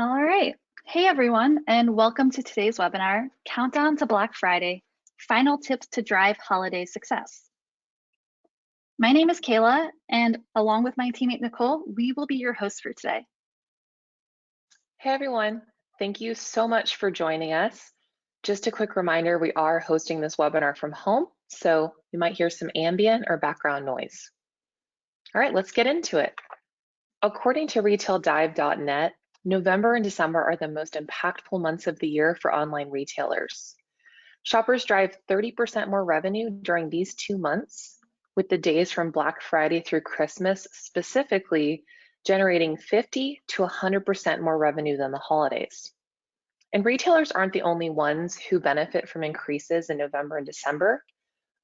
All right. Hey, everyone, and welcome to today's webinar, Countdown to Black Friday, Final Tips to Drive Holiday Success. My name is Kayla, and along with my teammate, Nicole, we will be your hosts for today. Hey everyone, thank you so much for joining us. Just a quick reminder, we are hosting this webinar from home, so you might hear some ambient or background noise. All right, let's get into it. According to RetailDive.net, November and December are the most impactful months of the year for online retailers. Shoppers drive 30% more revenue during these 2 months, with the days from Black Friday through Christmas specifically generating 50 to 100% more revenue than the holidays. And retailers aren't the only ones who benefit from increases in November and December.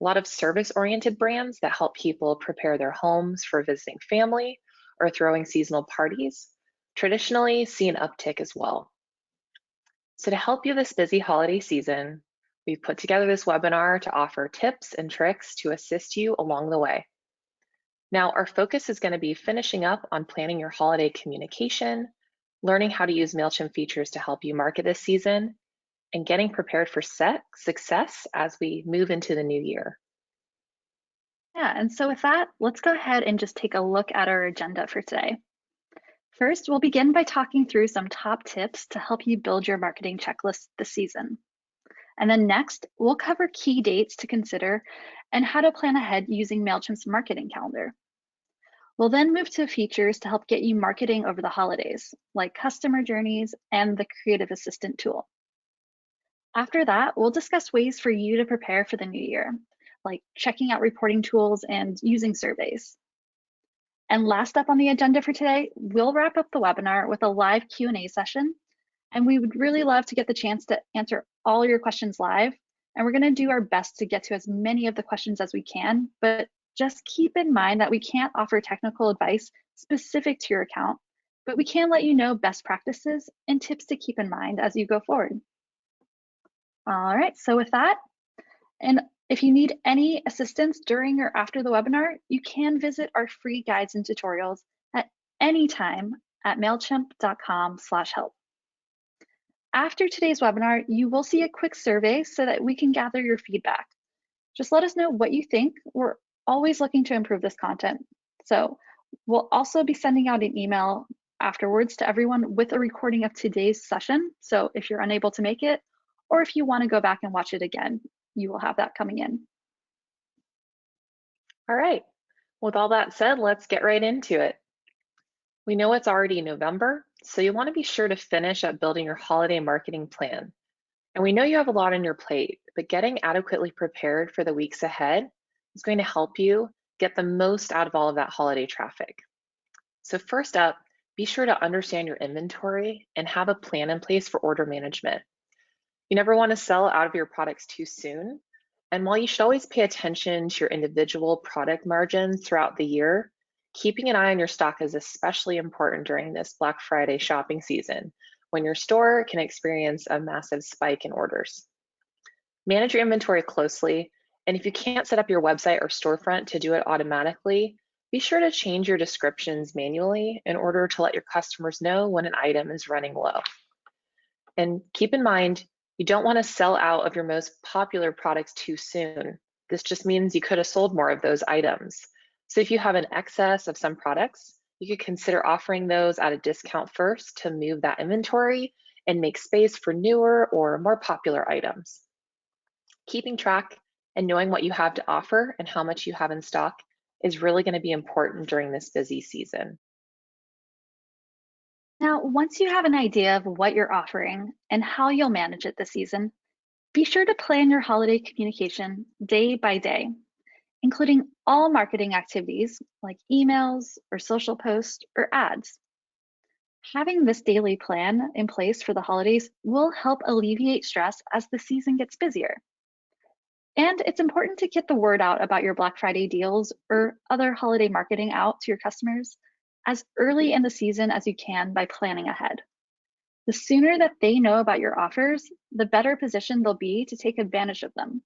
A lot of service-oriented brands that help people prepare their homes for visiting family or throwing seasonal parties traditionally see an uptick as well. So to help you this busy holiday season, we've put together this webinar to offer tips and tricks to assist you along the way. Now, our focus is going to be finishing up on planning your holiday communication, learning how to use MailChimp features to help you market this season, and getting prepared for success as we move into the new year. Yeah, and so with that, let's go ahead and just take a look at our agenda for today. First, we'll begin by talking through some top tips to help you build your marketing checklist this season. And then next, we'll cover key dates to consider and how to plan ahead using MailChimp's marketing calendar. We'll then move to features to help get you marketing over the holidays, like customer journeys and the Creative Assistant tool. After that, we'll discuss ways for you to prepare for the new year, like checking out reporting tools and using surveys. And last up on the agenda for today, we'll wrap up the webinar with a live Q&A session. And we would really love to get the chance to answer all your questions live. And we're going to do our best to get to as many of the questions as we can, but just keep in mind that we can't offer technical advice specific to your account, but we can let you know best practices and tips to keep in mind as you go forward. All right, so with that, and if you need any assistance during or after the webinar, you can visit our free guides and tutorials at any time at mailchimp.com/help. After today's webinar, you will see a quick survey so that we can gather your feedback. Just let us know what you think. We're always looking to improve this content. So we'll also be sending out an email afterwards to everyone with a recording of today's session. So if you're unable to make it, or if you want to go back and watch it again, you will have that coming in. All right, with all that said, let's get right into it. We know it's already November, so you want to be sure to finish up building your holiday marketing plan. And we know you have a lot on your plate, but getting adequately prepared for the weeks ahead is going to help you get the most out of all of that holiday traffic. So first up, be sure to understand your inventory and have a plan in place for order management. You never want to sell out of your products too soon. And while you should always pay attention to your individual product margins throughout the year, keeping an eye on your stock is especially important during this Black Friday shopping season, when your store can experience a massive spike in orders. Manage your inventory closely, and if you can't set up your website or storefront to do it automatically, be sure to change your descriptions manually in order to let your customers know when an item is running low. And keep in mind, you don't want to sell out of your most popular products too soon. This just means you could have sold more of those items. So if you have an excess of some products, you could consider offering those at a discount first to move that inventory and make space for newer or more popular items. Keeping track and knowing what you have to offer and how much you have in stock is really going to be important during this busy season. Now, once you have an idea of what you're offering and how you'll manage it this season, be sure to plan your holiday communication day by day, including all marketing activities like emails or social posts or ads. Having this daily plan in place for the holidays will help alleviate stress as the season gets busier. And it's important to get the word out about your Black Friday deals or other holiday marketing out to your customers as early in the season as you can by planning ahead. The sooner that they know about your offers, the better position they'll be to take advantage of them.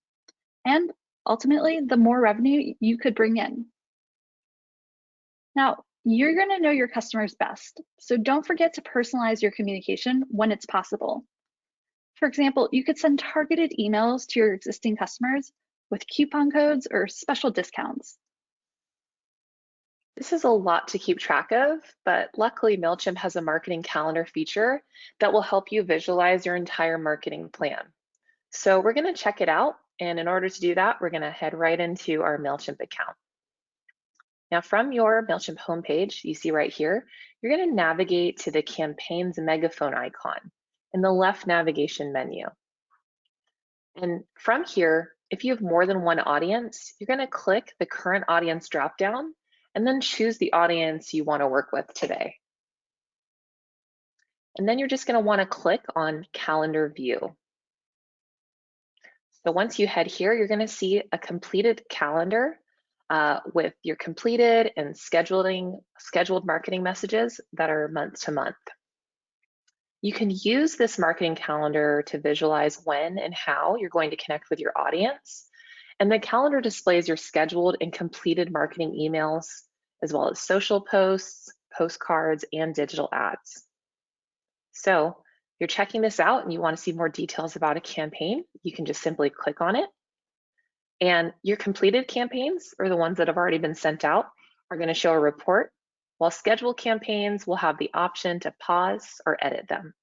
And ultimately, the more revenue you could bring in. Now, You're going to know your customers best, so don't forget to personalize your communication when it's possible. For example, you could send targeted emails to your existing customers with coupon codes or special discounts. This is a lot to keep track of, but luckily MailChimp has a marketing calendar feature that will help you visualize your entire marketing plan. So we're going to check it out. And in order to do that, we're going to head right into our MailChimp account. Now from your MailChimp homepage, you see right here, you're going to navigate to the campaigns megaphone icon in the left navigation menu. And from here, if you have more than one audience, you're going to click the current audience dropdown and then choose the audience you want to work with today. And then you're just going to want to click on calendar view. So once you head here, you're going to see a completed calendar with your completed and scheduled marketing messages that are month to month. You can use this marketing calendar to visualize when and how you're going to connect with your audience. And the calendar displays your scheduled and completed marketing emails, as well as social posts, postcards, and digital ads. So if you're checking this out and you want to see more details about a campaign, you can just simply click on it. And your completed campaigns, or the ones that have already been sent out, are going to show a report, while scheduled campaigns will have the option to pause or edit them.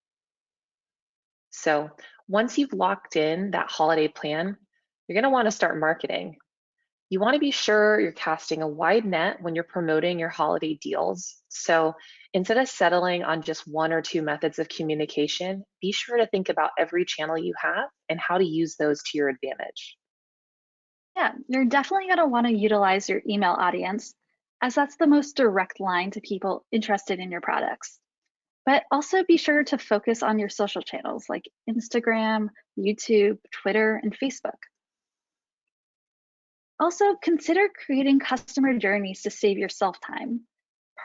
So once you've locked in that holiday plan, you're going to want to start marketing. You want to be sure you're casting a wide net when you're promoting your holiday deals. So instead of settling on just one or two methods of communication, be sure to think about every channel you have and how to use those to your advantage. Yeah, you're definitely going to want to utilize your email audience, as that's the most direct line to people interested in your products. But also be sure to focus on your social channels like Instagram, YouTube, Twitter, and Facebook. Also, consider creating customer journeys to save yourself time.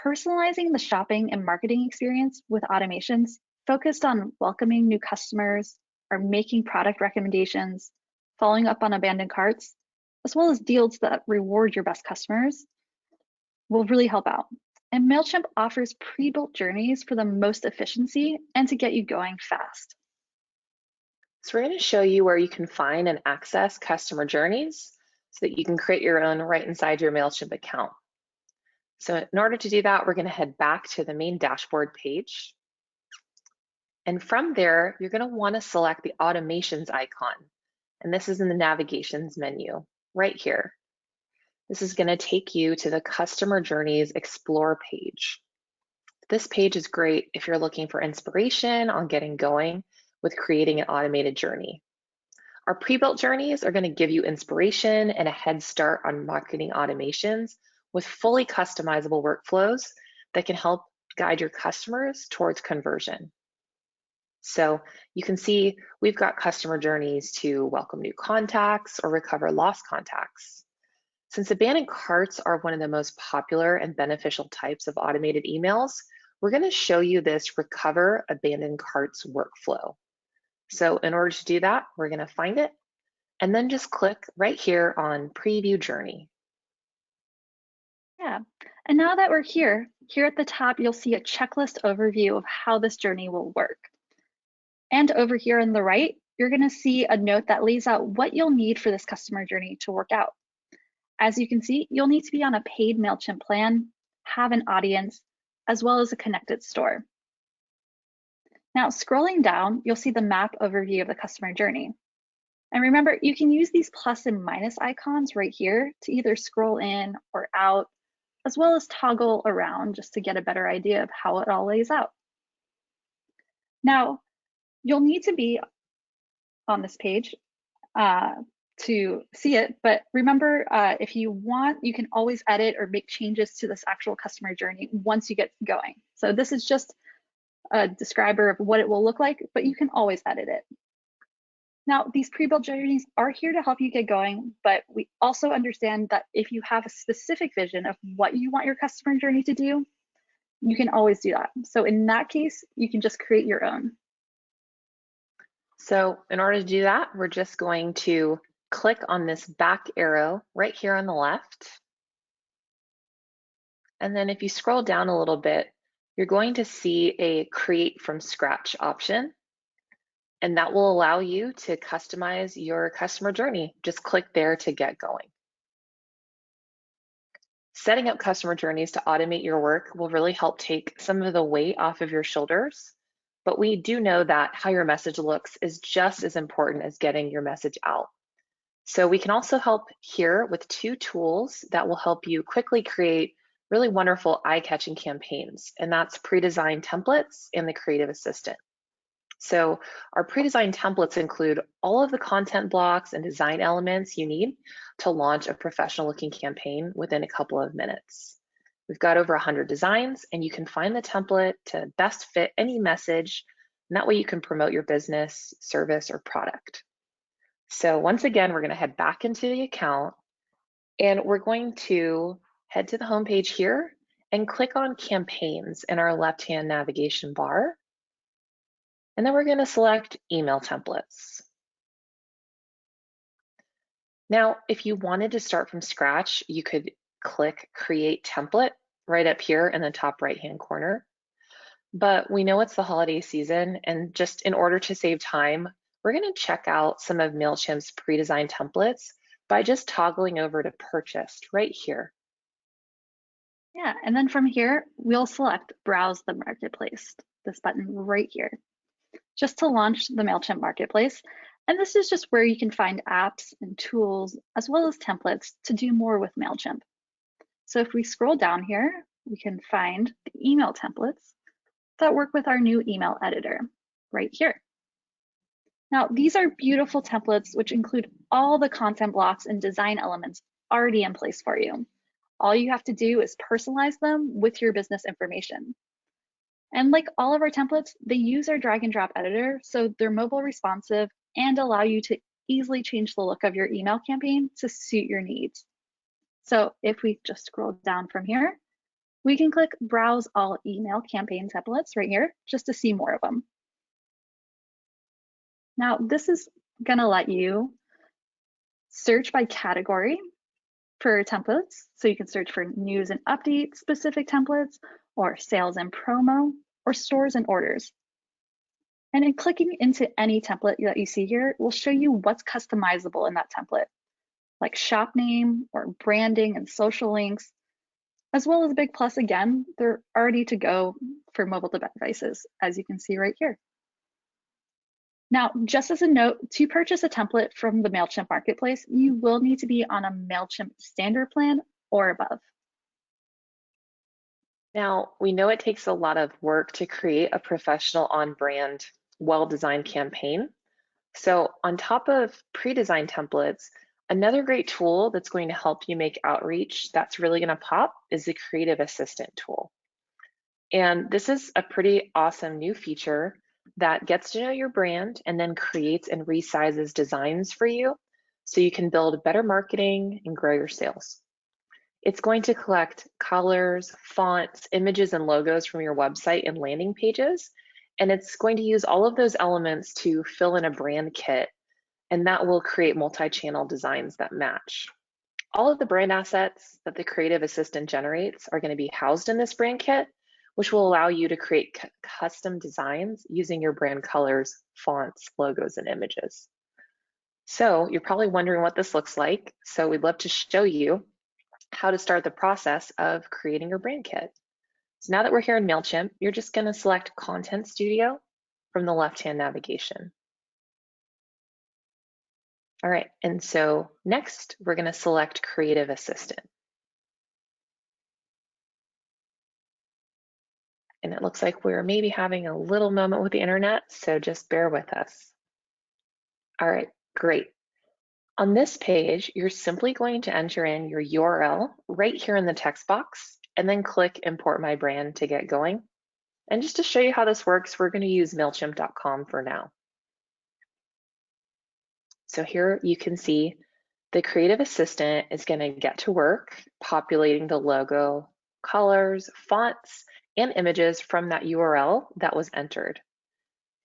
Personalizing the shopping and marketing experience with automations focused on welcoming new customers or making product recommendations, following up on abandoned carts, as well as deals that reward your best customers will really help out. And MailChimp offers pre-built journeys for the most efficiency and to get you going fast. So we're going to show you where you can find and access customer journeys so that you can create your own right inside your MailChimp account. So in order to do that, we're going to head back to the main dashboard page. And from there, you're going to want to select the automations icon. And this is in the navigations menu right here. This is going to take you to the Customer Journeys Explore page. This page is great if you're looking for inspiration on getting going with creating an automated journey. Our pre-built journeys are going to give you inspiration and a head start on marketing automations with fully customizable workflows that can help guide your customers towards conversion. So you can see we've got customer journeys to welcome new contacts or recover lost contacts. Since abandoned carts are one of the most popular and beneficial types of automated emails, we're going to show you this recover abandoned carts workflow. So in order to do that, we're going to find it and then just click right here on Preview Journey. Yeah, and now that we're here at the top, you'll see a checklist overview of how this journey will work. And over here on the right, you're going to see a note that lays out what you'll need for this customer journey to work out. As you can see, you'll need to be on a paid MailChimp plan, have an audience, as well as a connected store. Now, scrolling down, you'll see the map overview of the customer journey. And remember, you can use these plus and minus icons right here to either scroll in or out, as well as toggle around just to get a better idea of how it all lays out. Now, you'll need to be on this page to see it, but remember, if you want, you can always edit or make changes to this actual customer journey once you get going. So this is just a describer of what it will look like, but you can always edit it. Now, these pre-built journeys are here to help you get going, but we also understand that if you have a specific vision of what you want your customer journey to do, you can always do that. So in that case, you can just create your own. So in order to do that, we're just going to click on this back arrow right here on the left. And then if you scroll down a little bit, you're going to see a create from scratch option, and that will allow you to customize your customer journey. Just click there to get going. Setting up customer journeys to automate your work will really help take some of the weight off of your shoulders, but we do know that how your message looks is just as important as getting your message out. So we can also help here with 2 tools that will help you quickly create really wonderful eye-catching campaigns, and that's pre-designed templates and the Creative Assistant. So our pre-designed templates include all of the content blocks and design elements you need to launch a professional looking campaign within a couple of minutes. We've got over 100 designs, and you can find the template to best fit any message, and that way you can promote your business, service, or product. So once again, we're going to head back into the account, and we're going to head to the home page here and click on campaigns in our left-hand navigation bar. And then we're going to select email templates. Now, if you wanted to start from scratch, you could click create template right up here in the top right-hand corner. But we know it's the holiday season, and just in order to save time, we're going to check out some of MailChimp's pre-designed templates by just toggling over to purchased right here. Yeah, and then from here, we'll select Browse the Marketplace, this button right here, just to launch the MailChimp Marketplace. And this is just where you can find apps and tools, as well as templates to do more with MailChimp. So if we scroll down here, we can find the email templates that work with our new email editor right here. Now, these are beautiful templates which include all the content blocks and design elements already in place for you. All you have to do is personalize them with your business information. And like all of our templates, they use our drag and drop editor, so they're mobile responsive and allow you to easily change the look of your email campaign to suit your needs. So if we just scroll down from here, we can click Browse All Email Campaign Templates right here just to see more of them. Now, this is gonna let you search by category for templates. So you can search for news and update specific templates, or sales and promo, or stores and orders. And in clicking into any template that you see here, will show you what's customizable in that template, like shop name or branding and social links, as well as a big plus again, they're already to go for mobile devices, as you can see right here. Now, just as a note, to purchase a template from the MailChimp Marketplace, you will need to be on a MailChimp standard plan or above. Now, we know it takes a lot of work to create a professional on-brand, well-designed campaign. So on top of pre-designed templates, another great tool that's going to help you make outreach that's really going to pop is the Creative Assistant tool. And this is a pretty awesome new feature that gets to know your brand and then creates and resizes designs for you so you can build better marketing and grow your sales. It's going to collect colors, fonts, images, and logos from your website and landing pages, and it's going to use all of those elements to fill in a brand kit, and that will create multi-channel designs that match. All of the brand assets that the Creative Assistant generates are going to be housed in this brand kit, which will allow you to create custom designs using your brand colors, fonts, logos, and images. So you're probably wondering what this looks like. So we'd love to show you how to start the process of creating your brand kit. So now that we're here in MailChimp, you're just going to select Content Studio from the left-hand navigation. All right, and so next we're going to select Creative Assistant. And it looks like we're maybe having a little moment with the internet, so just bear with us. All right, great. On this page, you're simply going to enter in your URL right here in the text box and then click Import My Brand to get going. And just to show you how this works, we're going to use MailChimp.com for now. So here you can see the Creative Assistant is going to get to work populating the logo, colors, fonts, and images from that URL that was entered.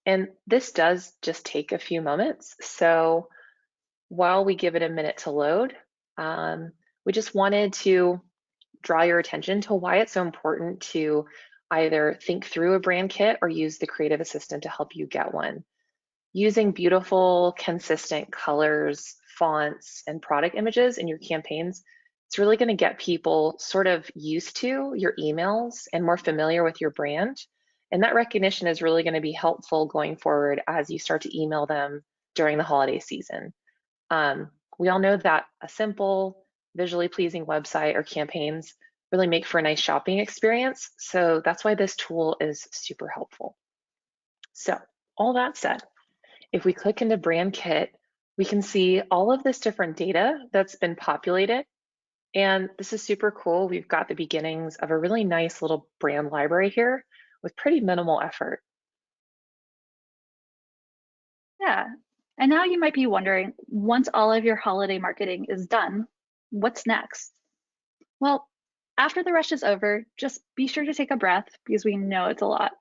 And this does just take a few moments. So while we give it a minute to load, we just wanted to draw your attention to why it's so important to either think through a brand kit or use the creative assistant to help you get one. Using beautiful, consistent colors, fonts, and product images in your campaigns, it's really going to get people sort of used to your emails and more familiar with your brand. And that recognition is really going to be helpful going forward as you start to email them during the holiday season. We all know that a simple, visually pleasing website or campaigns really make for a nice shopping experience. So that's why this tool is super helpful. So all that said, if we click into Brand Kit, we can see all of this different data that's been populated. And this is super cool. We've got the beginnings of a really nice little brand library here with pretty minimal effort. Yeah. And now you might be wondering, once all of your holiday marketing is done, what's next? Well, after the rush is over, just be sure to take a breath because we know it's a lot.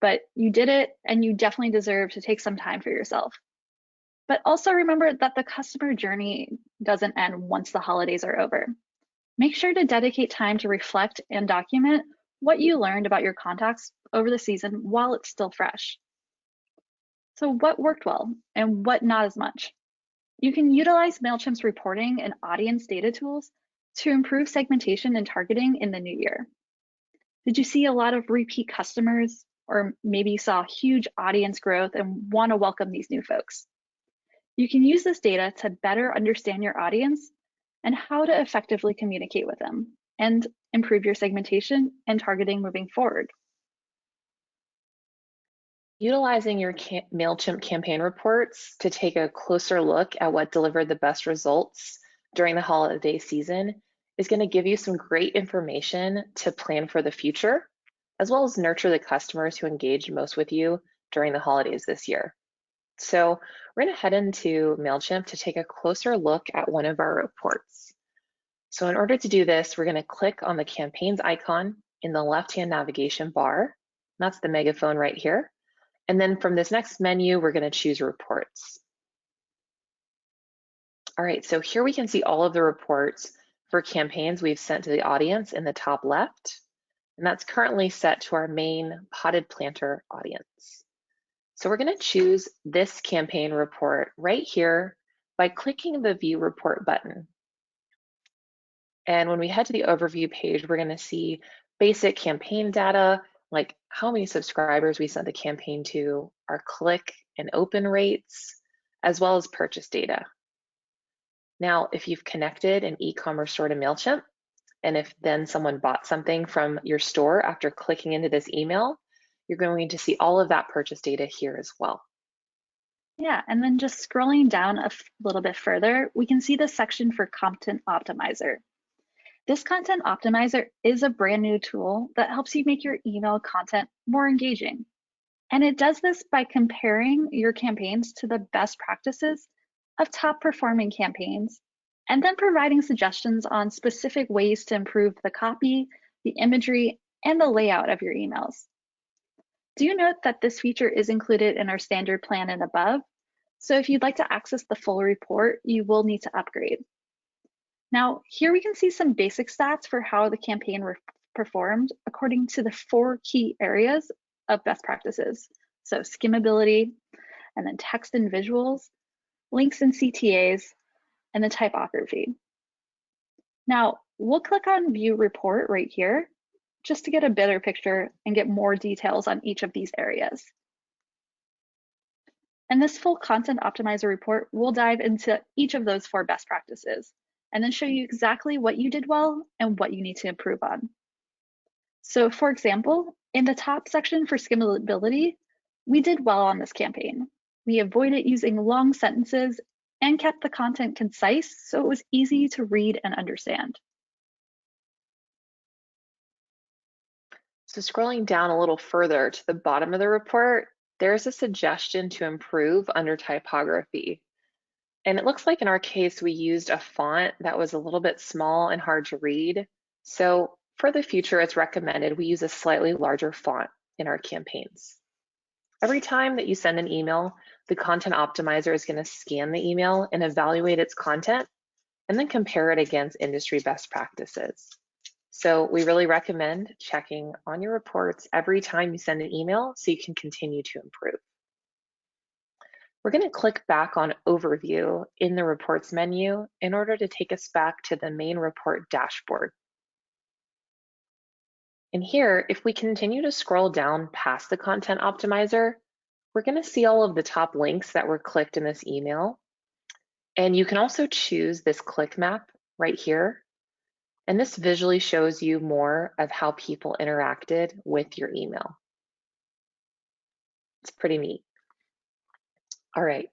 But you did it, and you definitely deserve to take some time for yourself. But also remember that the customer journey doesn't end once the holidays are over. Make sure to dedicate time to reflect and document what you learned about your contacts over the season while it's still fresh. So what worked well and what not as much? You can utilize MailChimp's reporting and audience data tools to improve segmentation and targeting in the new year. Did you see a lot of repeat customers, or maybe you saw huge audience growth and want to welcome these new folks? You can use this data to better understand your audience and how to effectively communicate with them and improve your segmentation and targeting moving forward. Utilizing your MailChimp campaign reports to take a closer look at what delivered the best results during the holiday season is going to give you some great information to plan for the future, as well as nurture the customers who engaged most with you during the holidays this year. So we're going to head into MailChimp to take a closer look at one of our reports. So in order to do this, we're going to click on the campaigns icon in the left-hand navigation bar. That's the megaphone right here. And then from this next menu, we're going to choose reports. All right, so here we can see all of the reports for campaigns we've sent to the audience in the top left. And that's currently set to our main potted planter audience. So we're going to choose this campaign report right here by clicking the View Report button. And when we head to the overview page, we're going to see basic campaign data, like how many subscribers we sent the campaign to, our click and open rates, as well as purchase data. Now, if you've connected an e-commerce store to MailChimp, and if then someone bought something from your store after clicking into this email, you're going to see all of that purchase data here as well. Yeah, and then just scrolling down a little bit further, we can see the section for Content Optimizer. This Content Optimizer is a brand new tool that helps you make your email content more engaging. And it does this by comparing your campaigns to the best practices of top performing campaigns, and then providing suggestions on specific ways to improve the copy, the imagery, and the layout of your emails. Do note that this feature is included in our standard plan and above, so if you'd like to access the full report, you will need to upgrade. Now, here we can see some basic stats for how the campaign performed according to the 4 key areas of best practices. So skimmability, and then text and visuals, links and CTAs, and the typography. Now, we'll click on View Report right here just to get a better picture and get more details on each of these areas. And this full Content Optimizer report will dive into each of those 4 best practices and then show you exactly what you did well and what you need to improve on. So for example, in the top section for skimmability, we did well on this campaign. We avoided using long sentences and kept the content concise so it was easy to read and understand. So scrolling down a little further to the bottom of the report, there's a suggestion to improve under typography. And it looks like in our case, we used a font that was a little bit small and hard to read. So for the future, it's recommended we use a slightly larger font in our campaigns. Every time that you send an email, the Content Optimizer is going to scan the email and evaluate its content, and then compare it against industry best practices. So we really recommend checking on your reports every time you send an email so you can continue to improve. We're going to click back on Overview in the Reports menu in order to take us back to the main report dashboard. And here, if we continue to scroll down past the Content Optimizer, we're going to see all of the top links that were clicked in this email. And you can also choose this click map right here. And this visually shows you more of how people interacted with your email. It's pretty neat. All right,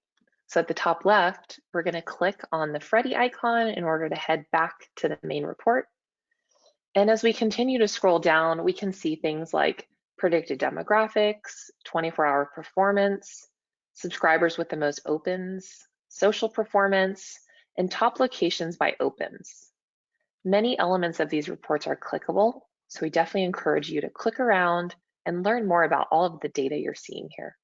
so at the top left, we're going to click on the Freddy icon in order to head back to the main report. And as we continue to scroll down, we can see things like predicted demographics, 24-hour performance, subscribers with the most opens, social performance, and top locations by opens. Many elements of these reports are clickable, so we definitely encourage you to click around and learn more about all of the data you're seeing here.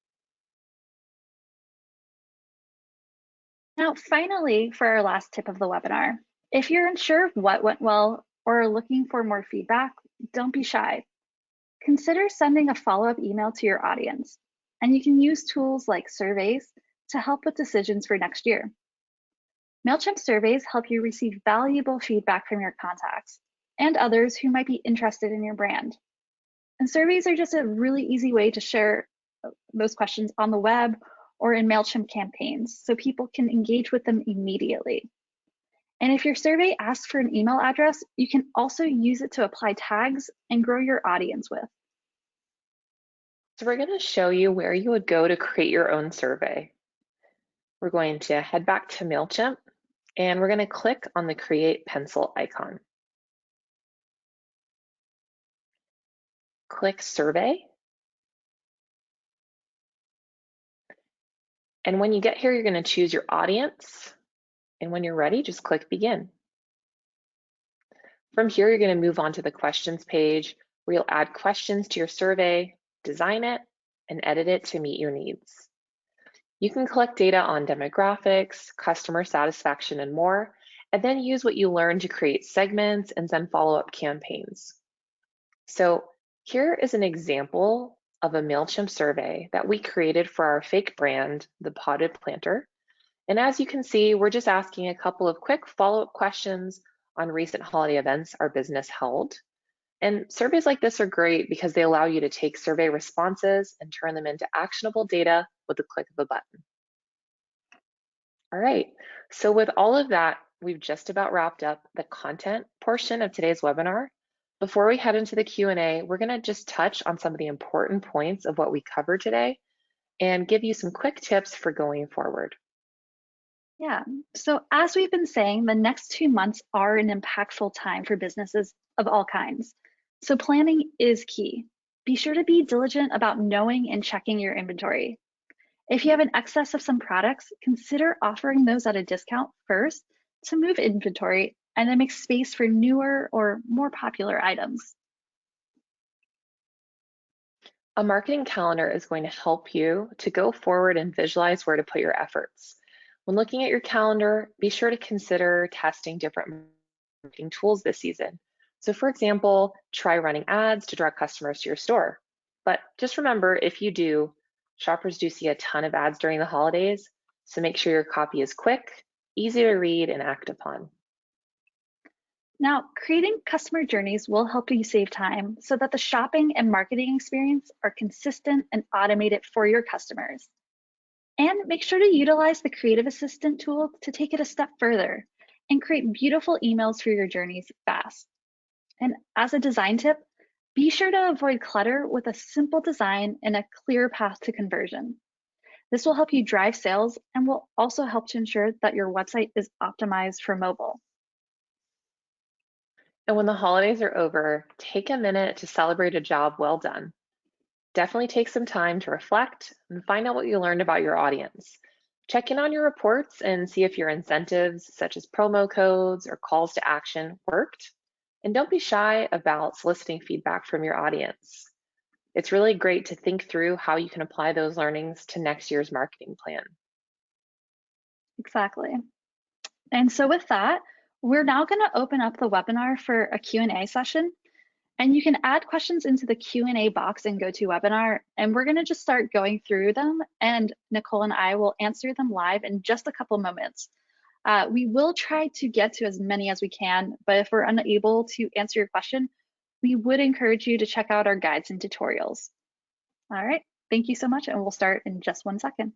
Now, finally, for our last tip of the webinar, if you're unsure of what went well or are looking for more feedback, don't be shy. Consider sending a follow-up email to your audience, and you can use tools like surveys to help with decisions for next year. MailChimp surveys help you receive valuable feedback from your contacts and others who might be interested in your brand. And surveys are just a really easy way to share those questions on the web or in MailChimp campaigns so people can engage with them immediately. And if your survey asks for an email address, you can also use it to apply tags and grow your audience with. So we're going to show you where you would go to create your own survey. We're going to head back to MailChimp and we're going to click on the Create Pencil icon. Click Survey. And when you get here, you're going to choose your audience. And when you're ready, just click Begin. From here, you're going to move on to the questions page where you'll add questions to your survey, design it, and edit it to meet your needs. You can collect data on demographics, customer satisfaction, and more, and then use what you learn to create segments and send follow-up campaigns. So here is an example of a MailChimp survey that we created for our fake brand, The Potted Planter. And as you can see, we're just asking a couple of quick follow-up questions on recent holiday events our business held. And surveys like this are great because they allow you to take survey responses and turn them into actionable data with the click of a button. All right, so with all of that, we've just about wrapped up the content portion of today's webinar. Before we head into the Q&A, we're gonna just touch on some of the important points of what we covered today and give you some quick tips for going forward. Yeah, so as we've been saying, the next 2 months are an impactful time for businesses of all kinds. So planning is key. Be sure to be diligent about knowing and checking your inventory. If you have an excess of some products, consider offering those at a discount first to move inventory and then make space for newer or more popular items. A marketing calendar is going to help you to go forward and visualize where to put your efforts. When looking at your calendar, be sure to consider testing different marketing tools this season. So for example, try running ads to draw customers to your store. But just remember, if you do, shoppers do see a ton of ads during the holidays, so make sure your copy is quick, easy to read, and act upon. Now, creating customer journeys will help you save time so that the shopping and marketing experience are consistent and automated for your customers. And make sure to utilize the Creative Assistant tool to take it a step further and create beautiful emails for your journeys fast. And as a design tip, be sure to avoid clutter with a simple design and a clear path to conversion. This will help you drive sales and will also help to ensure that your website is optimized for mobile. And when the holidays are over, take a minute to celebrate a job well done. Definitely take some time to reflect and find out what you learned about your audience. Check in on your reports and see if your incentives, such as promo codes or calls to action, worked. And don't be shy about soliciting feedback from your audience. It's really great to think through how you can apply those learnings to next year's marketing plan. Exactly. And so with that, We're now going to open up the webinar for a Q&A session, and you can add questions into the Q&A box in GoToWebinar, and we're going to just start going through them, and Nicole and I will answer them live in just a couple moments. We will try to get to as many as we can, but if we're unable to answer your question, we would encourage you to check out our guides and tutorials. All right, thank you so much, and we'll start in just 1 second.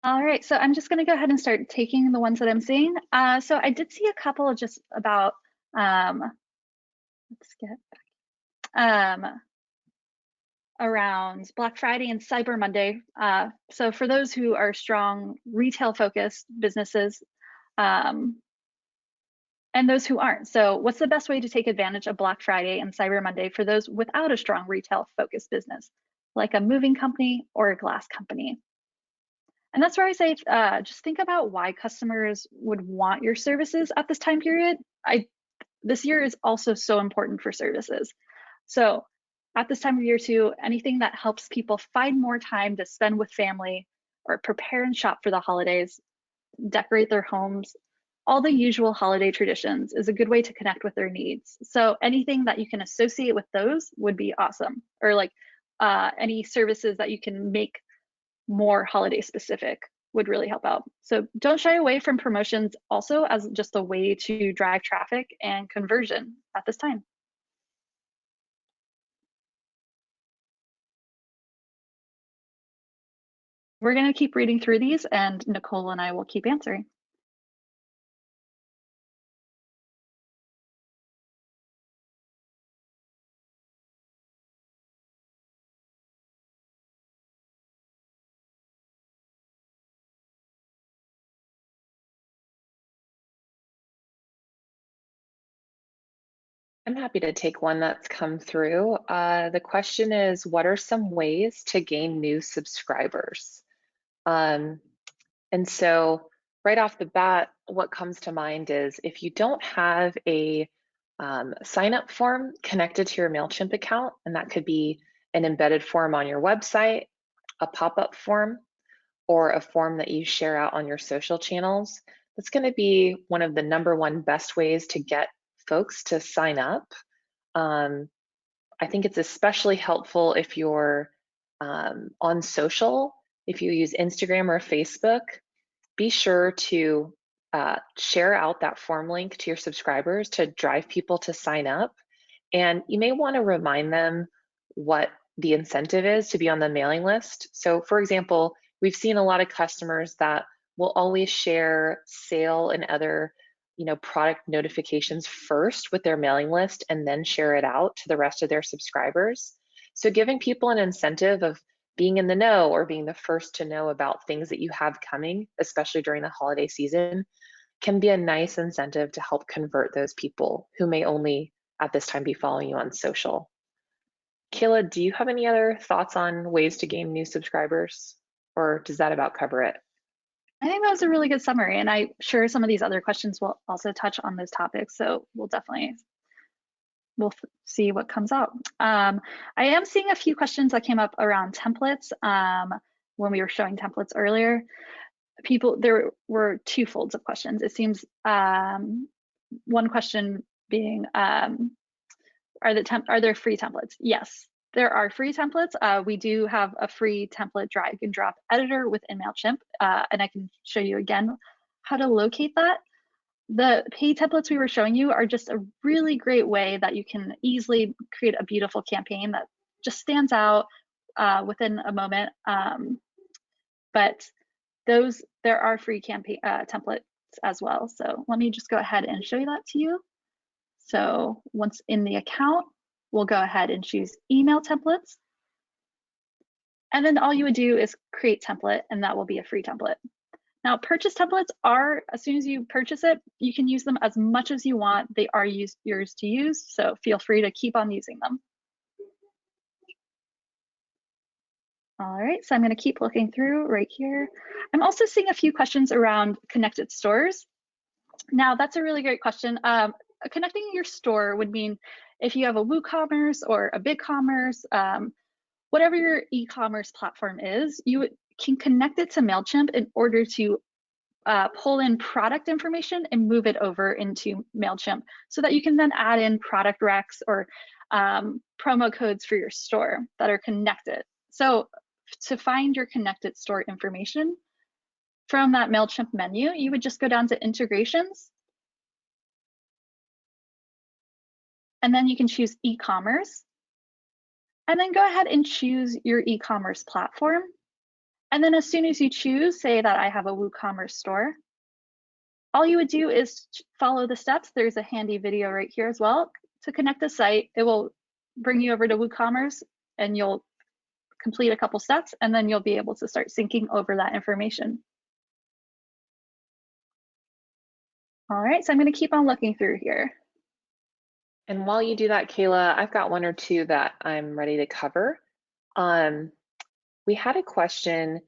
All right, so I'm just going to go ahead and start taking the ones that I'm seeing. So I did see a couple just about, let's get around Black Friday and Cyber Monday. So for those who are strong retail focused businesses, and those who aren't. So what's the best way to take advantage of Black Friday and Cyber Monday for those without a strong retail focused business, like a moving company or a glass company? And that's where I say, just think about why customers would want your services at this time period. This year is also so important for services. So at this time of year too, anything that helps people find more time to spend with family or prepare and shop for the holidays, decorate their homes, all the usual holiday traditions is a good way to connect with their needs. So anything that you can associate with those would be awesome. Or like any services that you can make more holiday specific would really help out. So don't shy away from promotions also as just a way to drive traffic and conversion at this time. We're going to keep reading through these, and Nicole and I will keep answering. I'm happy to take one that's come through. The question is, what are some ways to gain new subscribers? And so right off the bat, what comes to mind is if you don't have a sign up form connected to your MailChimp account, and that could be an embedded form on your website, a pop-up form, or a form that you share out on your social channels, that's going to be one of the #1 best ways to get folks to sign up. I think it's especially helpful if you're on social. If you use Instagram or Facebook, be sure to share out that form link to your subscribers to drive people to sign up. And you may want to remind them what the incentive is to be on the mailing list. So for example, we've seen a lot of customers that will always share sale and other product notifications first with their mailing list and then share it out to the rest of their subscribers. So giving people an incentive of being in the know or being the first to know about things that you have coming, especially during the holiday season, can be a nice incentive to help convert those people who may only at this time be following you on social. Kayla, do you have any other thoughts on ways to gain new subscribers, or does that about cover it? I think that was a really good summary, and I'm sure some of these other questions will also touch on those topics. So we'll see what comes out. I am seeing a few questions that came up around templates when we were showing templates earlier. There were two folds of questions. It seems one question being, are there free templates? Yes, there are free templates. We do have a free template drag and drop editor within MailChimp, and I can show you again how to locate that. The paid templates we were showing you are just a really great way that you can easily create a beautiful campaign that just stands out within a moment. But there are free campaign templates as well. So let me just go ahead and show you that to you. So once in the account, we'll go ahead and choose email templates. And then all you would do is create template, and that will be a free template. Now, purchase templates are, as soon as you purchase it, you can use them as much as you want. They are yours to use, so feel free to keep on using them. All right, so I'm going to keep looking through right here. I'm also seeing a few questions around connected stores. Now, that's a really great question. Connecting your store would mean if you have a WooCommerce or a BigCommerce, whatever your e-commerce platform is, you can connect it to MailChimp in order to pull in product information and move it over into MailChimp so that you can then add in product recs or promo codes for your store that are connected. So to find your connected store information from that MailChimp menu, you would just go down to integrations. And then you can choose e-commerce. And then go ahead and choose your e-commerce platform. And then as soon as you choose, say that I have a WooCommerce store, all you would do is follow the steps. There's a handy video right here as well. To connect the site, it will bring you over to WooCommerce and you'll complete a couple steps and then you'll be able to start syncing over that information. All right, so I'm going to keep on looking through here. And while you do that, Kayla, I've got one or two that I'm ready to cover. We had a question.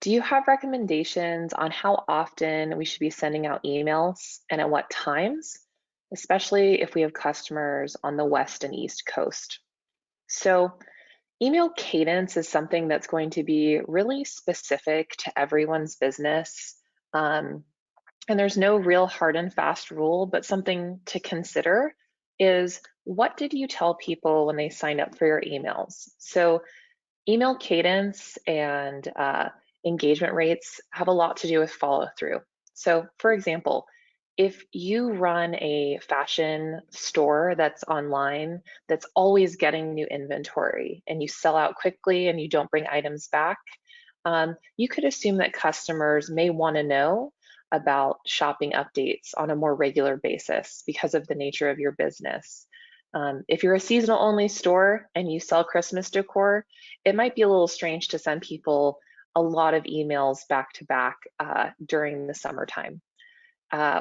Do you have recommendations on how often we should be sending out emails and at what times, especially if we have customers on the West and East Coast? So email cadence is something that's going to be really specific to everyone's business. And there's no real hard and fast rule, but something to consider is, what did you tell people when they signed up for your emails? So email cadence and engagement rates have a lot to do with follow through. So for example, if you run a fashion store that's online, that's always getting new inventory and you sell out quickly and you don't bring items back, you could assume that customers may want to know about shopping updates on a more regular basis because of the nature of your business. If you're a seasonal only store and you sell Christmas decor, it might be a little strange to send people a lot of emails back to back during the summertime.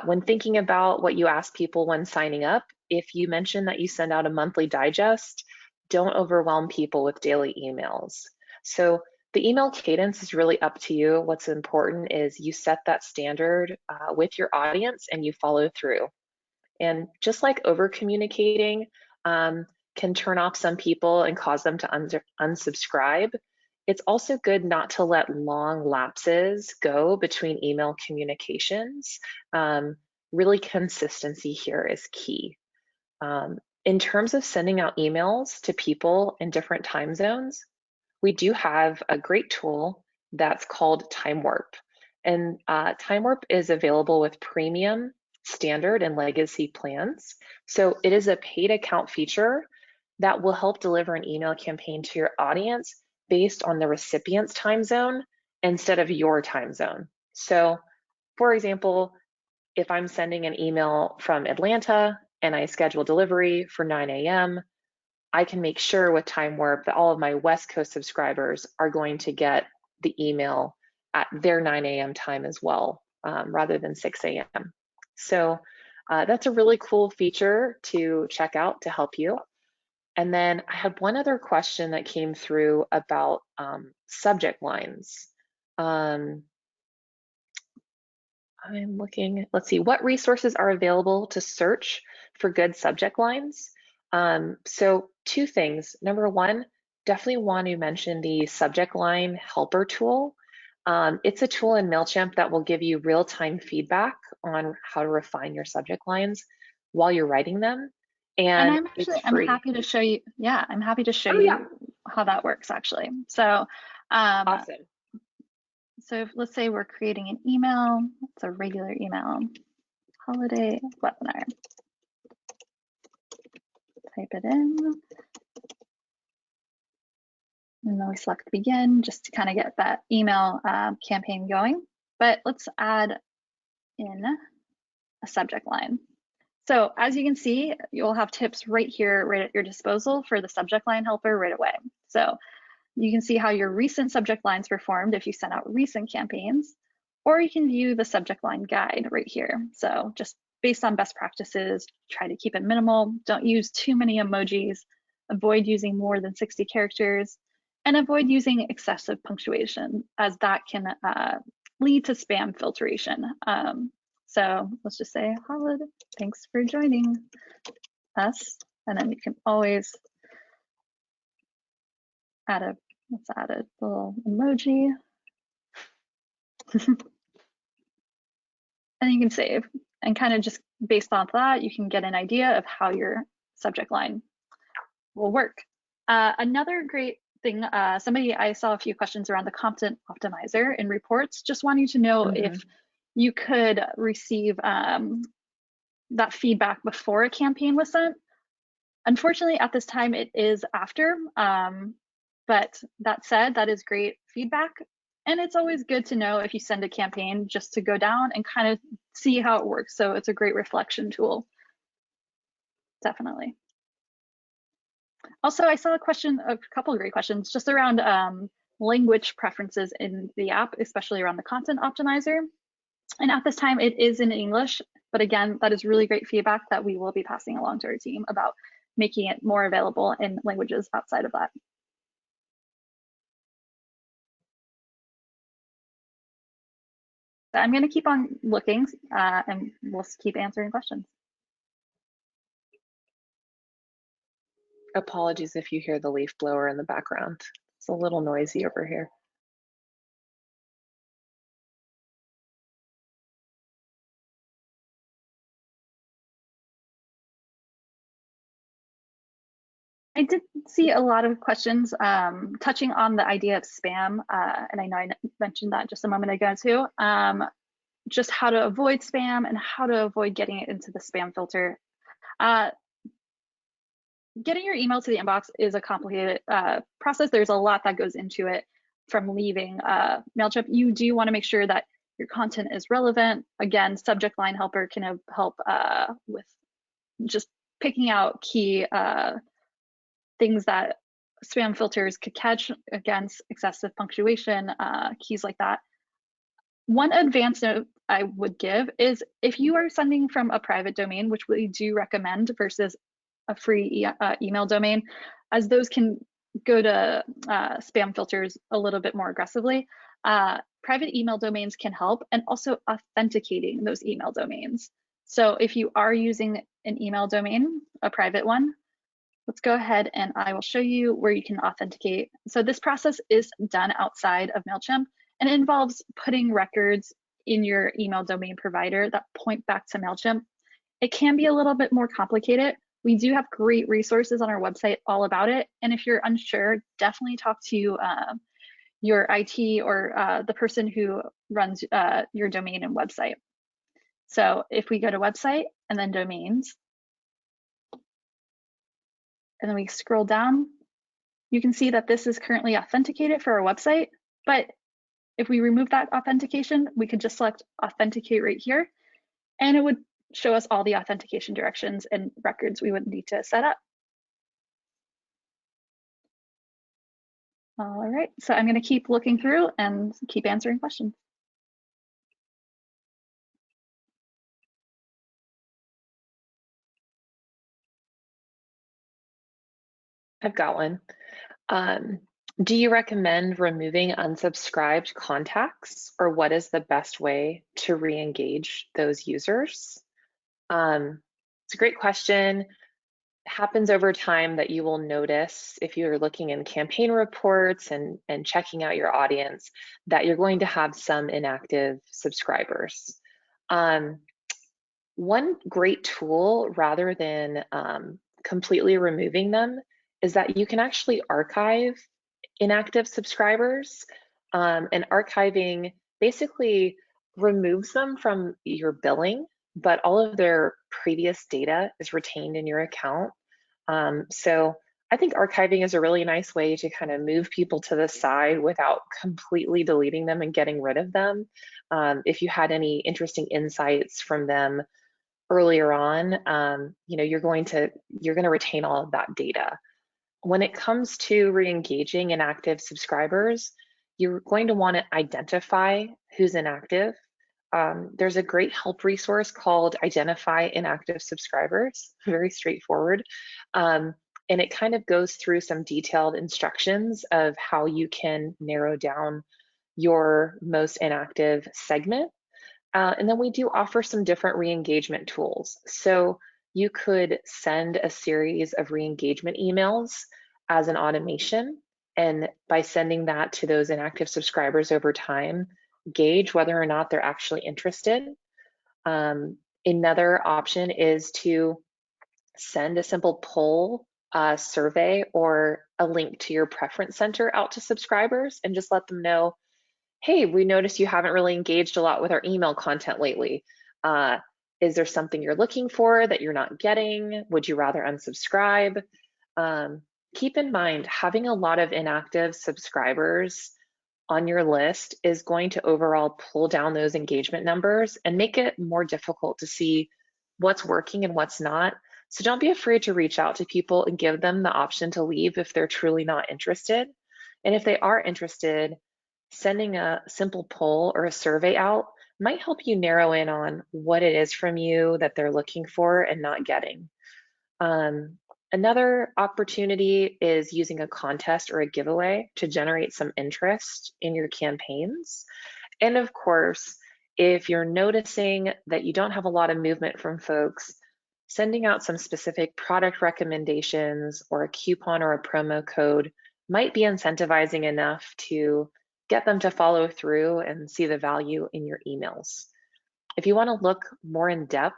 When thinking about what you ask people when signing up, if you mention that you send out a monthly digest, don't overwhelm people with daily emails. So the email cadence is really up to you. What's important is you set that standard with your audience and you follow through. And just like over communicating can turn off some people and cause them to unsubscribe, it's also good not to let long lapses go between email communications. Really, consistency here is key. In terms of sending out emails to people in different time zones, we do have a great tool that's called Time Warp. And Time Warp is available with premium, standard, and legacy plans. So it is a paid account feature that will help deliver an email campaign to your audience based on the recipient's time zone instead of your time zone. So for example, if I'm sending an email from Atlanta and I schedule delivery for 9 a.m., I can make sure with Time Warp that all of my West Coast subscribers are going to get the email at their 9 a.m. time as well, rather than 6 a.m. So that's a really cool feature to check out to help you. And then I had one other question that came through about subject lines. I'm looking, let's see, what resources are available to search for good subject lines? So two things. Number one, definitely want to mention the subject line helper tool. It's a tool in MailChimp that will give you real-time feedback on how to refine your subject lines while you're writing them. And I'm happy to show you. Yeah, I'm happy to show you how that works actually. So, awesome. So let's say we're creating an email. It's a regular email, holiday webinar. Type it in. And then we select begin just to kind of get that email campaign going. But let's add in a subject line. So as you can see, you'll have tips right here, right at your disposal for the subject line helper right away. So you can see how your recent subject lines performed if you sent out recent campaigns, or you can view the subject line guide right here. So just based on best practices, try to keep it minimal. Don't use too many emojis, avoid using more than 60 characters, and avoid using excessive punctuation, as that can lead to spam filtration. So let's just say, Khalid, thanks for joining us. And then you can always add a, let's add a little emoji. And you can save. And kind of just based off that, you can get an idea of how your subject line will work. Another great thing, I saw a few questions around the content optimizer in reports, just wanting to know if you could receive that feedback before a campaign was sent. Unfortunately, at this time, it is after. But that said, that is great feedback. And it's always good to know if you send a campaign just to go down and kind of see how it works. So it's a great reflection tool. Definitely. Also, I saw a couple of great questions just around language preferences in the app, especially around the content optimizer. And at this time, it is in English. But again, that is really great feedback that we will be passing along to our team about making it more available in languages outside of that. I'm going to keep on looking and we'll keep answering questions. Apologies if you hear the leaf blower in the background. It's a little noisy over here. I did see a lot of questions touching on the idea of spam, and I know I mentioned that just a moment ago too. Just how to avoid spam and how to avoid getting it into the spam filter. Getting your email to the inbox is a complicated process. There's a lot that goes into it from leaving MailChimp. You do want to make sure that your content is relevant. Again, subject line helper can help with just picking out key things that spam filters could catch against excessive punctuation, keys like that. One advanced note I would give is if you are sending from a private domain, which we do recommend versus a free email domain, as those can go to spam filters a little bit more aggressively. Private email domains can help, and also authenticating those email domains. So if you are using an email domain, a private one, let's go ahead and I will show you where you can authenticate. So this process is done outside of MailChimp, and it involves putting records in your email domain provider that point back to MailChimp. It can be a little bit more complicated. We do have great resources on our website all about it. And if you're unsure, definitely talk to your IT or the person who runs your domain and website. So if we go to website and then domains, and then we scroll down, you can see that this is currently authenticated for our website. But if we remove that authentication, we could just select authenticate right here, and it would show us all the authentication directions and records we would need to set up. All right, so I'm going to keep looking through and keep answering questions. I've got one. Do you recommend removing unsubscribed contacts, or what is the best way to re-engage those users? It's a great question. It happens over time that you will notice if you're looking in campaign reports and checking out your audience that you're going to have some inactive subscribers. One great tool, rather than completely removing them, is that you can actually archive inactive subscribers, and archiving basically removes them from your billing, but all of their previous data is retained in your account. So I think archiving is a really nice way to kind of move people to the side without completely deleting them and getting rid of them. If you had any interesting insights from them earlier on, you're going to retain all of that data. When it comes to re-engaging inactive subscribers, you're going to want to identify who's inactive. There's a great help resource called Identify Inactive Subscribers, very straightforward. And it kind of goes through some detailed instructions of how you can narrow down your most inactive segment. And then we do offer some different re-engagement tools. So you could send a series of re-engagement emails as an automation. And by sending that to those inactive subscribers over time, gauge whether or not they're actually interested. Another option is to send a simple poll survey or a link to your preference center out to subscribers and just let them know, hey, we noticed you haven't really engaged a lot with our email content lately. Is there something you're looking for that you're not getting? Would you rather unsubscribe? Keep in mind, having a lot of inactive subscribers on your list is going to overall pull down those engagement numbers and make it more difficult to see what's working and what's not. So don't be afraid to reach out to people and give them the option to leave if they're truly not interested. And if they are interested, sending a simple poll or a survey out might help you narrow in on what it is from you that they're looking for and not getting. Another opportunity is using a contest or a giveaway to generate some interest in your campaigns. And of course, if you're noticing that you don't have a lot of movement from folks, sending out some specific product recommendations or a coupon or a promo code might be incentivizing enough to get them to follow through and see the value in your emails. If you want to look more in depth,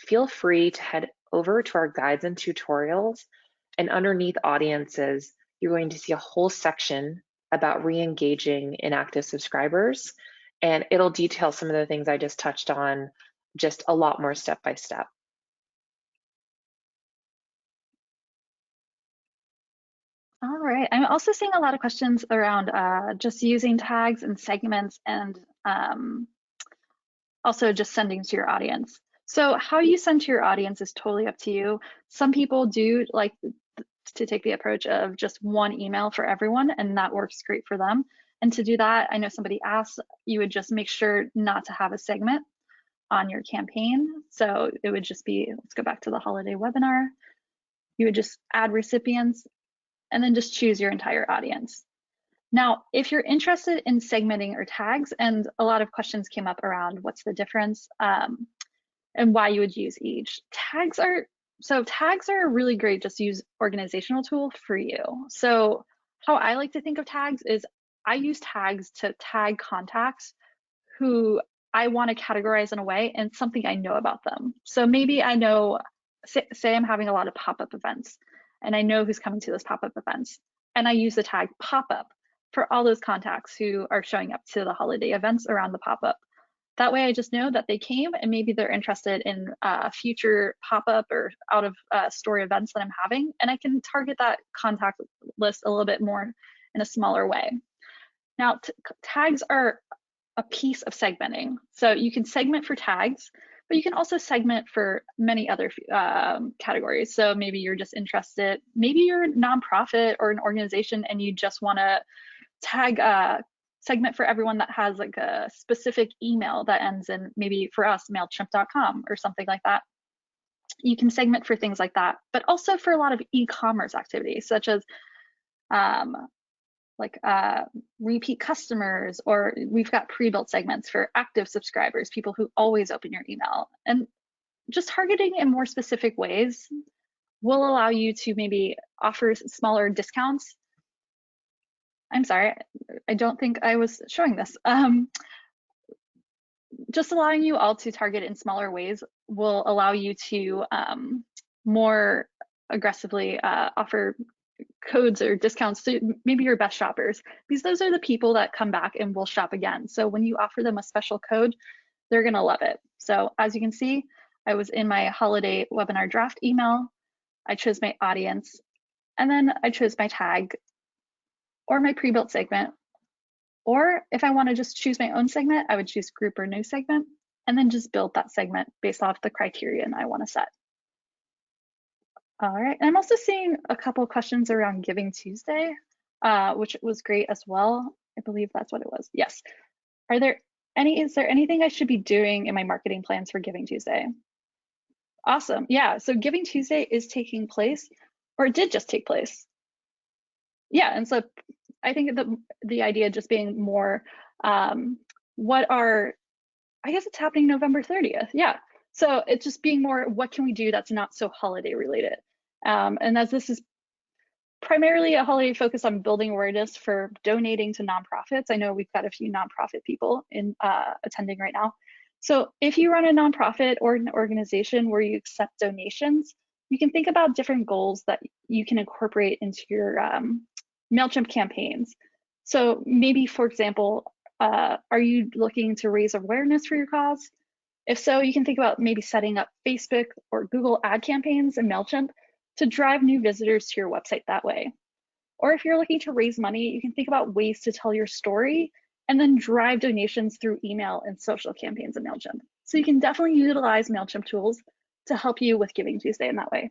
feel free to head over to our guides and tutorials, and underneath audiences, you're going to see a whole section about re-engaging inactive subscribers, and it'll detail some of the things I just touched on just a lot more step by step. All right. I'm also seeing a lot of questions around just using tags and segments and also just sending to your audience. So how you send to your audience is totally up to you. Some people do like to take the approach of just one email for everyone, and that works great for them. And to do that, I know somebody asked, you would just make sure not to have a segment on your campaign. So it would just be, let's go back to the holiday webinar. You would just add recipients and then just choose your entire audience. Now, if you're interested in segmenting or tags, and a lot of questions came up around what's the difference and why you would use each. Tags are a really great just use organizational tool for you. So how I like to think of tags is I use tags to tag contacts who I want to categorize in a way and something I know about them. So maybe I know, say I'm having a lot of pop-up events and I know who's coming to those pop-up events, and I use the tag pop-up for all those contacts who are showing up to the holiday events around the pop-up. That way I just know that they came and maybe they're interested in future pop-up or out of store events that I'm having, and I can target that contact list a little bit more in a smaller way. Now, tags are a piece of segmenting. So you can segment for tags, but you can also segment for many other categories. So maybe you're just interested, maybe you're a nonprofit or an organization and you just want to tag segment for everyone that has like a specific email that ends in, maybe for us, mailchimp.com or something like that. You can segment for things like that, but also for a lot of e-commerce activities, such as repeat customers, or we've got pre-built segments for active subscribers, people who always open your email. And just targeting in more specific ways will allow you to maybe offer smaller discounts. I'm sorry, I don't think I was showing this. Just allowing you all to target in smaller ways will allow you to more aggressively offer codes or discounts to maybe your best shoppers, because those are the people that come back and will shop again. So when you offer them a special code, they're gonna love it. So as you can see, I was in my holiday webinar draft email. I chose my audience And then I chose my tag or my pre-built segment. Or if I want to just choose my own segment, I would choose group or new segment and then just build that segment based off the criterion I want to set. All right, and I'm also seeing a couple of questions around Giving Tuesday, which was great as well. I believe that's what it was. Yes. Is there anything I should be doing in my marketing plans for Giving Tuesday? Awesome. Yeah, so Giving Tuesday is taking place, or it did just take place. Yeah, and so I think the idea just being more I guess it's happening November 30th. Yeah. So it's just being more, what can we do that's not so holiday related? And as this is primarily a holiday focus on building awareness for donating to nonprofits. I know we've got a few nonprofit people in attending right now. So if you run a nonprofit or an organization where you accept donations, you can think about different goals that you can incorporate into your MailChimp campaigns. So maybe, for example, are you looking to raise awareness for your cause? If so, you can think about maybe setting up Facebook or Google ad campaigns in MailChimp to drive new visitors to your website that way. Or if you're looking to raise money, you can think about ways to tell your story and then drive donations through email and social campaigns in MailChimp. So you can definitely utilize MailChimp tools to help you with Giving Tuesday in that way.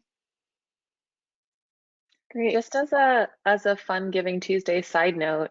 Great. Just as a fun Giving Tuesday side note,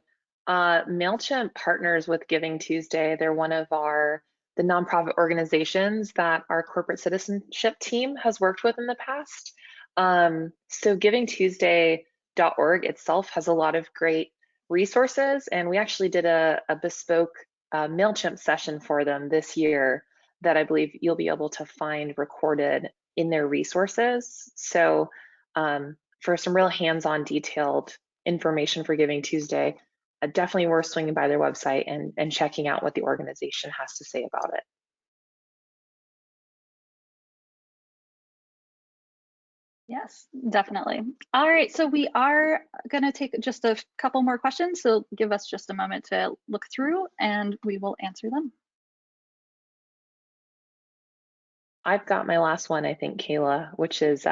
MailChimp partners with Giving Tuesday. They're one of the nonprofit organizations that our corporate citizenship team has worked with in the past. So GivingTuesday.org itself has a lot of great resources, and we actually did a bespoke MailChimp session for them this year that I believe you'll be able to find recorded in their resources. So for some real hands-on detailed information for Giving Tuesday, definitely worth swinging by their website and checking out what the organization has to say about it. Yes, definitely. All right, so we are going to take just a couple more questions, so give us just a moment to look through and we will answer them. I've got my last one, I think, Kayla, which is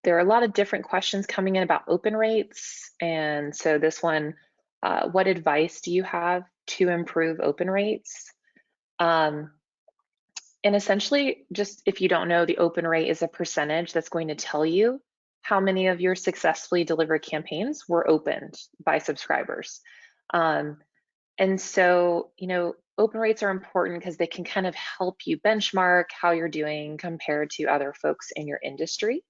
there are a lot of different questions coming in about open rates. And so this one, what advice do you have to improve open rates? And essentially, just if you don't know, the open rate is a percentage that's going to tell you how many of your successfully delivered campaigns were opened by subscribers. And so, open rates are important because they can kind of help you benchmark how you're doing compared to other folks in your industry.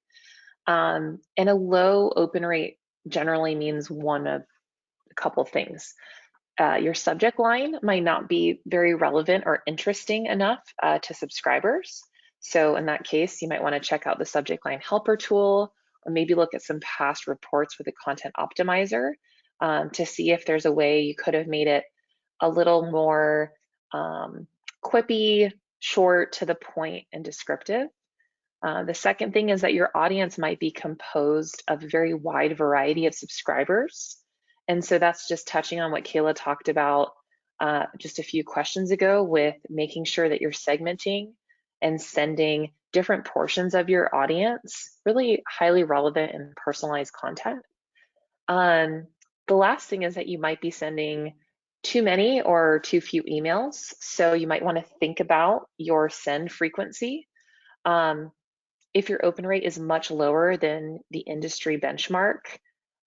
And a low open rate generally means one of a couple of things. Your subject line might not be very relevant or interesting enough to subscribers. So in that case, you might want to check out the subject line helper tool, or maybe look at some past reports with a content optimizer to see if there's a way you could have made it a little more quippy, short, to the point, and descriptive. The second thing is that your audience might be composed of a very wide variety of subscribers. And so that's just touching on what Kayla talked about just a few questions ago with making sure that you're segmenting and sending different portions of your audience really highly relevant and personalized content. The last thing is that you might be sending too many or too few emails. So you might want to think about your send frequency. If your open rate is much lower than the industry benchmark,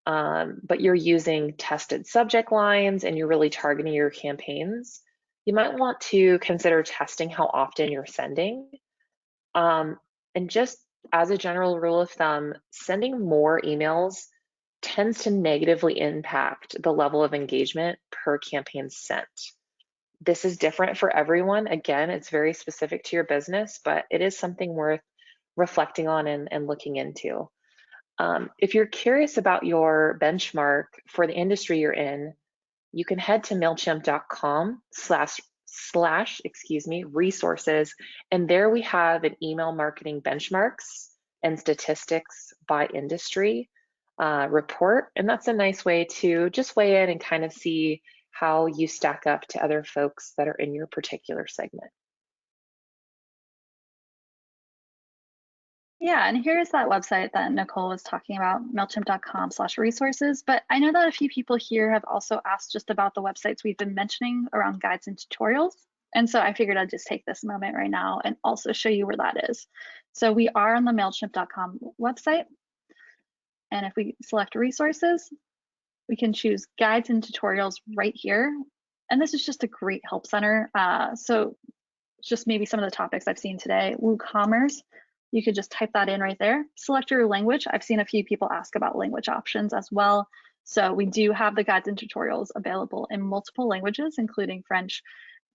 but you're using tested subject lines and you're really targeting your campaigns, you might want to consider testing how often you're sending. And just as a general rule of thumb, sending more emails tends to negatively impact the level of engagement per campaign sent. This is different for everyone. Again, it's very specific to your business, but it is something worth reflecting on and looking into. If you're curious about your benchmark for the industry you're in, you can head to MailChimp.com/resources, and there we have an email marketing benchmarks and statistics by industry report. And that's a nice way to just weigh in and kind of see how you stack up to other folks that are in your particular segment. Yeah, and here's that website that Nicole was talking about, MailChimp.com/resources. But I know that a few people here have also asked just about the websites we've been mentioning around guides and tutorials. And so I figured I'd just take this moment right now and also show you where that is. So we are on the MailChimp.com website. And if we select resources, we can choose guides and tutorials right here. And this is just a great help center. So just maybe some of the topics I've seen today. WooCommerce, you could just type that in right there. Select your language. I've seen a few people ask about language options as well. So we do have the guides and tutorials available in multiple languages, including French,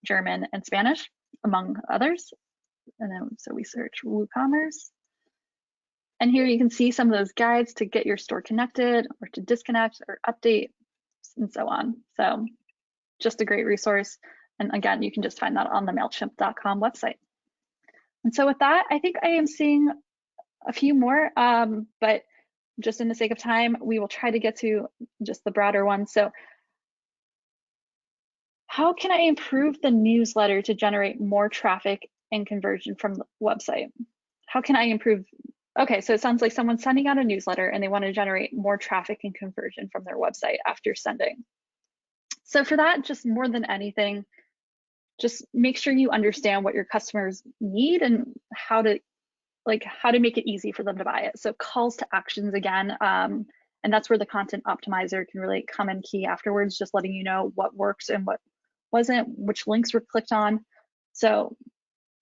German, and Spanish, among others. And then so we search WooCommerce. And here you can see some of those guides to get your store connected or to disconnect or update and so on. So just a great resource. And again, you can just find that on the MailChimp.com website. And so with that, I think I am seeing a few more, but just in the sake of time, we will try to get to just the broader one. So how can I improve the newsletter to generate more traffic and conversion from the website? How can I improve? Okay, so it sounds like someone's sending out a newsletter and they want to generate more traffic and conversion from their website after sending. So for that, just more than anything, just make sure you understand what your customers need and how to make it easy for them to buy it. So calls to actions again, and that's where the content optimizer can really come in key afterwards, just letting you know what works and what wasn't, which links were clicked on. So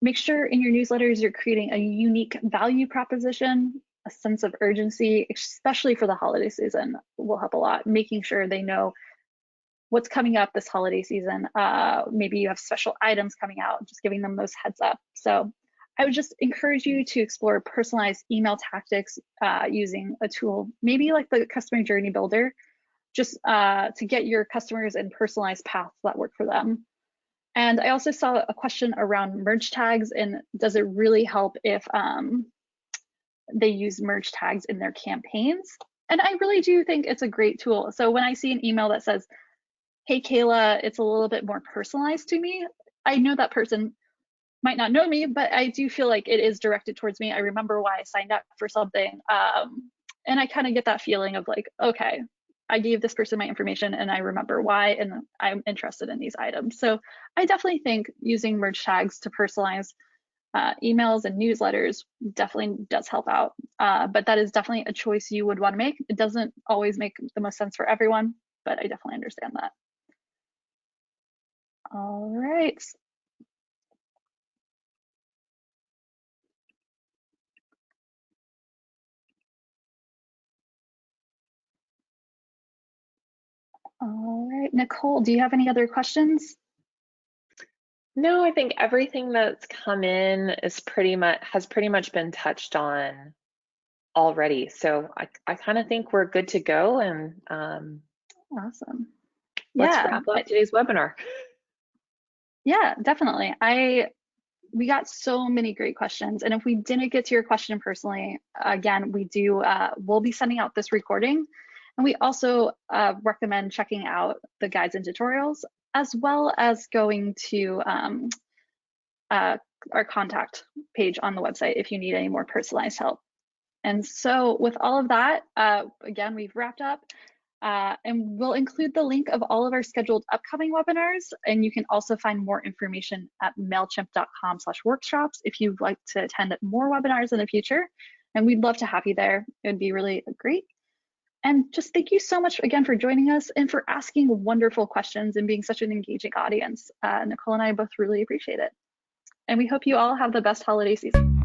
make sure in your newsletters you're creating a unique value proposition, a sense of urgency, especially for the holiday season will help a lot. Making sure they know what's coming up this holiday season. Maybe you have special items coming out, just giving them those heads up. So I would just encourage you to explore personalized email tactics using a tool, maybe like the Customer Journey Builder, just to get your customers in personalized paths that work for them. And I also saw a question around merge tags, and does it really help if they use merge tags in their campaigns? And I really do think it's a great tool. So when I see an email that says, hey, Kayla, it's a little bit more personalized to me, I know that person might not know me, but I do feel like it is directed towards me. I remember why I signed up for something. And I kind of get that feeling of like, okay, I gave this person my information and I remember why, and I'm interested in these items. So I definitely think using merge tags to personalize emails and newsletters definitely does help out. But that is definitely a choice you would want to make. It doesn't always make the most sense for everyone, but I definitely understand that. All right. All right, Nicole, do you have any other questions? No, I think everything that's come in is has pretty much been touched on already. So I kind of think we're good to go, and Awesome. let's Yeah, wrap up today's webinar. yeah, definitely. We got so many great questions, and if we didn't get to your question personally, again, we'll be sending out this recording, and we also recommend checking out the guides and tutorials, as well as going to our contact page on the website if you need any more personalized help. And so with all of that, again, we've wrapped up. And we'll include the link of all of our scheduled upcoming webinars. And you can also find more information at mailchimp.com/workshops if you'd like to attend more webinars in the future. And we'd love to have you there. It would be really great. And just thank you so much again for joining us and for asking wonderful questions and being such an engaging audience. Nicole and I both really appreciate it. And we hope you all have the best holiday season.